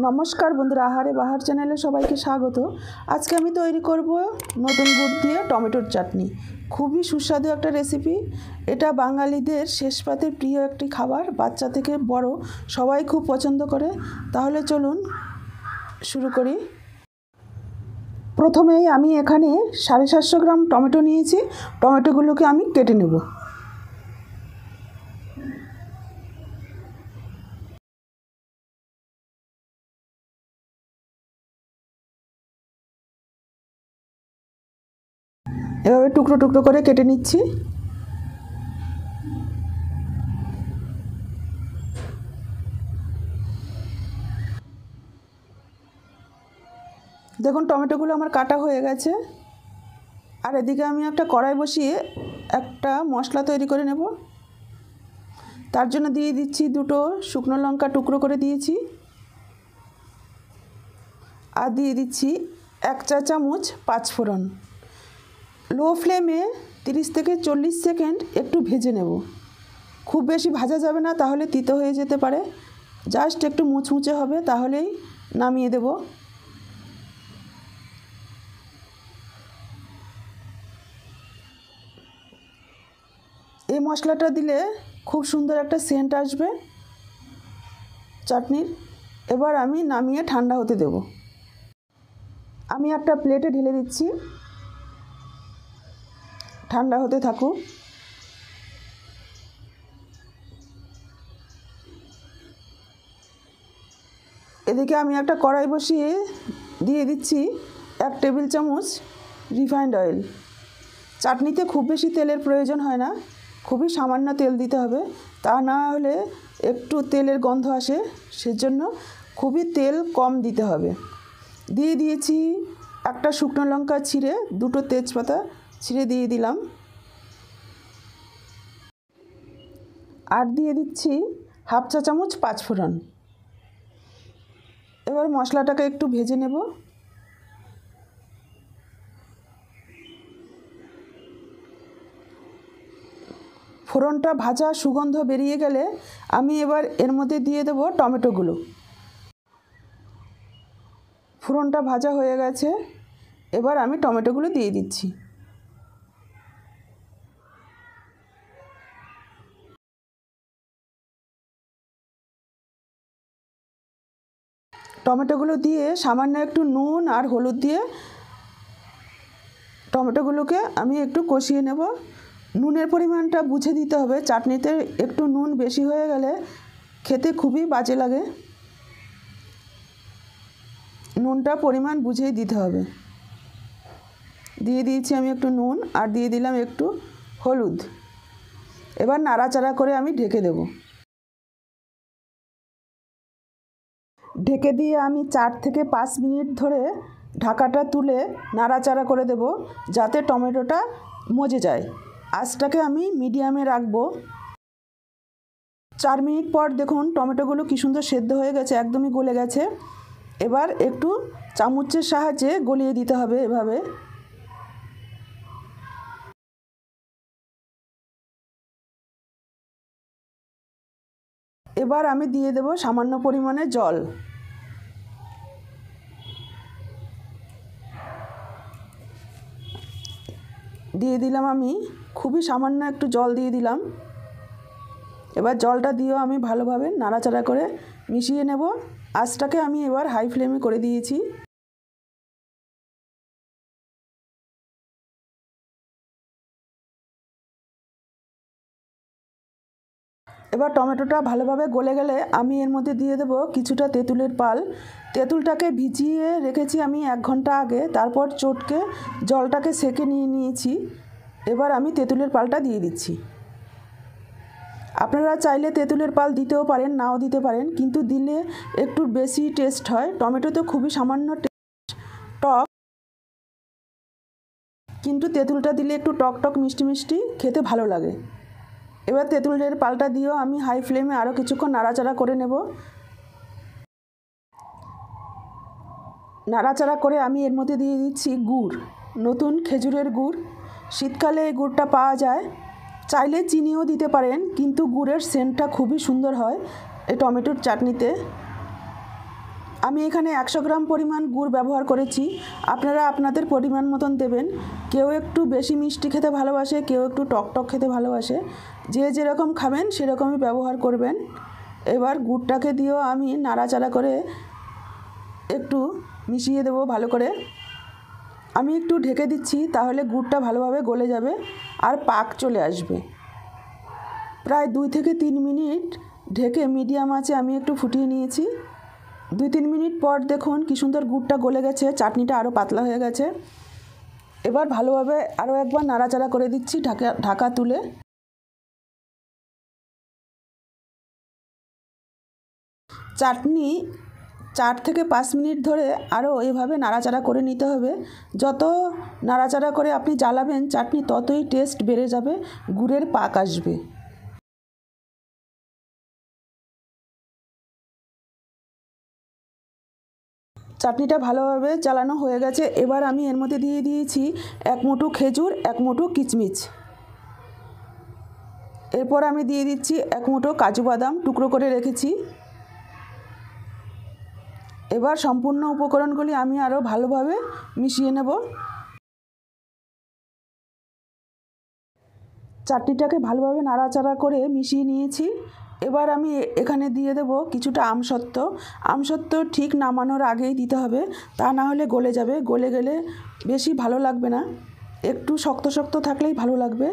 নমস্কার বন্ধুরা, আহারে বাহার চ্যানেলে সবাইকে স্বাগত। আজকে আমি তৈরি করব নতুন গুড় দিয়ে টমেটোর চাটনি। খুবই সুস্বাদু একটা রেসিপি। এটা বাঙালিদের শেষ পাতের প্রিয় একটি খাবার, বাচ্চা থেকে বড় সবাই খুব পছন্দ করে। তাহলে চলুন শুরু করি। প্রথমেই আমি এখানে 750 গ্রাম টমেটো নিয়েছি। টমেটোগুলোকে আমি কেটে নেব। এভাবে টুকরো টুকরো করে কেটে নিচ্ছি। দেখুন টমেটোগুলো আমার কাটা হয়ে গেছে। আর এদিকে আমি একটা কড়াই বসিয়ে একটা মশলা তৈরি করে নেব। তার জন্য দিয়ে দিচ্ছি 2টো শুকনো লঙ্কা টুকরো করে দিয়েছি, আর দিয়ে দিচ্ছি 1 চা চামচ পাঁচফোড়ন। লো ফ্লেমে 30 থেকে 40 সেকেন্ড একটু ভেজে নেব। খুব বেশি ভাজা যাবে না, তাহলে তিতো হয়ে যেতে পারে। জাস্ট একটু মুচমুচে হবে, তাহলেই নামিয়ে দেব। এই মশলাটা দিলে খুব সুন্দর একটা সেন্ট আসবে চাটনির। এবার আমি নামিয়ে ঠান্ডা হতে দেব। আমি একটা প্লেটে ঢেলে দিচ্ছি, ঠান্ডা হতে থাকুক। এদিকে আমি একটা কড়াই বসিয়ে দিয়ে দিচ্ছি 1 টেবিল চামচ রিফাইন্ড অয়েল। চাটনিতে খুব বেশি তেলের প্রয়োজন হয় না, খুবই সামান্য তেল দিতে হবে। তা না হলে একটু তেলের গন্ধ আসে, সেজন্য খুবই তেল কম দিতে হবে। দিয়ে দিয়েছি একটা শুকনো লঙ্কা ছিঁড়ে, 2টো তেজপাতা ছিঁড়ে দিয়ে দিলাম, আর দিয়ে দিচ্ছি 1/2 চা চামচ পাঁচফোড়ন। এবার মশলাটাকে একটু ভেজে নেব। ফোড়নটা ভাজা সুগন্ধ বেরিয়ে গেলে আমি এবার এর মধ্যে দিয়ে দেব টমেটোগুলো। ফোড়নটা ভাজা হয়ে গেছে, এবার আমি টমেটোগুলো দিয়ে দিচ্ছি। টমেটোগুলো দিয়ে সামান্য একটু নুন আর হলুদ দিয়ে টমেটোগুলোকে আমি একটু কষিয়ে নেব। নুনের পরিমাণটা বুঝে দিতে হবে, চাটনিতে একটু নুন বেশি হয়ে গেলে খেতে খুবই বাজে লাগে। নুনটা পরিমাণ বুঝেই দিতে হবে। দিয়ে দিয়েছি আমি একটু নুন, আর দিয়ে দিলাম একটু হলুদ। এবার নাড়াচাড়া করে আমি ঢেকে দেব। ঢেকে দিয়ে আমি 4 থেকে 5 মিনিট ধরে ঢাকাটা তুলে নাড়াচাড়া করে দেব, যাতে টমেটোটা মজে যায়। আঁচটাকে আমি মিডিয়ামে রাখবো। 4 মিনিট পর দেখুন টমেটোগুলো কী সুন্দর সেদ্ধ হয়ে গেছে, একদমই গলে গেছে। এবার একটু চামচের সাহায্যে গলিয়ে দিতে হবে এভাবে। এবার আমি দিয়ে দেব সামান্য পরিমাণে জল। দিয়ে দিলাম আমি খুবই সামান্য একটু জল দিয়ে দিলাম। এবার জলটা দিয়েও আমি ভালোভাবে নাড়াচাড়া করে মিশিয়ে নেব। আঁচটাকে আমি এবার হাই ফ্লেমে করে দিয়েছি। এবার টমেটোটা ভালোভাবে গলে গেলে আমি এর মধ্যে দিয়ে দেব কিছুটা তেঁতুলের পাল। তেঁতুলটাকে ভিজিয়ে রেখেছি আমি 1 ঘন্টা আগে, তারপর চটকে জলটাকে সেকে নিয়েছি। এবার আমি তেঁতুলের পালটা দিয়ে দিচ্ছি। আপনারা চাইলে তেঁতুলের পাল দিতেও পারেন, নাও দিতে পারেন, কিন্তু দিলে একটু বেশি টেস্ট হয়। টমেটোতে খুবই সামান্য টক, কিন্তু তেঁতুলটা দিলে একটু টক টক মিষ্টি মিষ্টি খেতে ভালো লাগে। এবার তেঁতুলের পালটা দিয়েও আমি হাই ফ্লেমে আরও কিছুক্ষণ নাড়াচাড়া করে নেব। নাড়াচাড়া করে আমি এর মধ্যে দিয়ে দিচ্ছি গুড়, নতুন খেজুরের গুড়। শীতকালে এই গুড়টা পাওয়া যায়, চাইলে চিনিও দিতে পারেন, কিন্তু গুড়ের সেন্টটা খুবই সুন্দর হয় এই টমেটোর চাটনিতে। আমি এখানে 100 গ্রাম পরিমাণ গুড় ব্যবহার করেছি। আপনারা আপনাদের পরিমাণ মতন দেবেন। কেউ একটু বেশি মিষ্টি খেতে ভালোবাসে, কেউ একটু টক খেতে ভালোবাসে। যে যেরকম খাবেন সেরকমই ব্যবহার করবেন। এবার গুড়টাকে দিয়েও আমি নাড়াচাড়া করে একটু মিশিয়ে দেবো ভালো করে। আমি একটু ঢেকে দিচ্ছি, তাহলে গুড়টা ভালোভাবে গলে যাবে আর পাক চলে আসবে। প্রায় 2 থেকে 3 মিনিট ঢেকে মিডিয়াম আঁচে আমি একটু ফুটিয়ে নিয়েছি। 2-3 মিনিট পর দেখুন কি সুন্দর গুড়টা গলে গেছে, চাটনিটা আরও পাতলা হয়ে গেছে। এবার ভালোভাবে আরও একবার নাড়াচাড়া করে দিচ্ছি ঢাকা তুলে। চাটনি 4 থেকে 5 মিনিট ধরে আরও এইভাবে নাড়াচাড়া করে নিতে হবে। যত নাড়াচাড়া করে আপনি জ্বালাবেন চাটনি, ততই টেস্ট বেড়ে যাবে, গুড়ের পাক আসবে। চাটনিটা ভালোভাবে চালানো হয়ে গেছে। এবার আমি এর মধ্যে দিয়ে দিয়েছি 1 মুঠো খেজুর, 1 মুঠো কিশমিশ। এরপর আমি দিয়ে দিচ্ছি 1 মুঠো কাজু বাদাম টুকরো করে রেখেছি। এবার সম্পূর্ণ উপকরণগুলি আমি আরও ভালোভাবে মিশিয়ে নেব। চাটনিটাকে ভালোভাবে নাড়াচাড়া করে মিশিয়ে নিয়েছি। এবার আমি এখানে দিয়ে দেব কিছুটা আমসত্ত্ব। আমসত্ত্ব ঠিক নামানোর আগেই দিতে হবে, তা না হলে গলে যাবে। গলে গেলে বেশি ভালো লাগবে না, একটু শক্ত শক্ত থাকলেই ভালো লাগবে।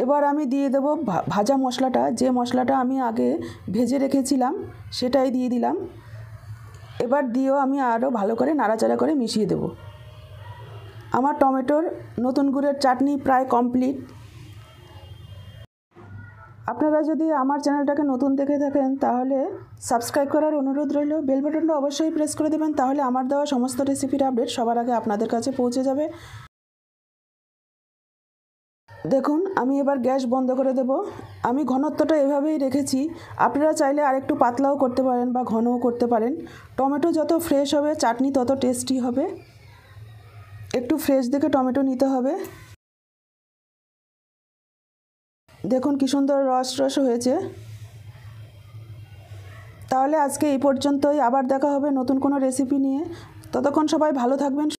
এবার আমি দিয়ে দেব ভাজা মশলাটা, যে মশলাটা আমি আগে ভেজে রেখেছিলাম সেটাই দিয়ে দিলাম। এবার দিয়েও আমি আরও ভালো করে নাড়াচাড়া করে মিশিয়ে দেব। আমার টমেটোর নতুন গুড়ের চাটনি প্রায় কমপ্লিট। আপনারা যদি আমার চ্যানেলটাকে নতুন দেখে থাকেন তাহলে সাবস্ক্রাইব করার অনুরোধ রইল। বেল বাটনটা অবশ্যই প্রেস করে দেবেন, তাহলে আমার দেওয়া সমস্ত রেসিপির আপডেট সবার আগে আপনাদের কাছে পৌঁছে যাবে। দেখুন আমি এবার গ্যাস বন্ধ করে দেব। আমি ঘনত্বটা এভাবেই রেখেছি, আপনারা চাইলে আরেকটু পাতলাও করতে পারেন বা ঘনও করতে পারেন। টমেটো যত ফ্রেশ হবে চাটনি তত টেস্টি হবে। একটু ফ্রেশ দেখে টমেটো নিতে হবে। দেখুন কি সুন্দর রস হয়েছে। তাহলে আজকে এই পর্যন্তই, আবার দেখা হবে নতুন কোনো রেসিপি নিয়ে। ততক্ষণ সবাই ভালো থাকবেন।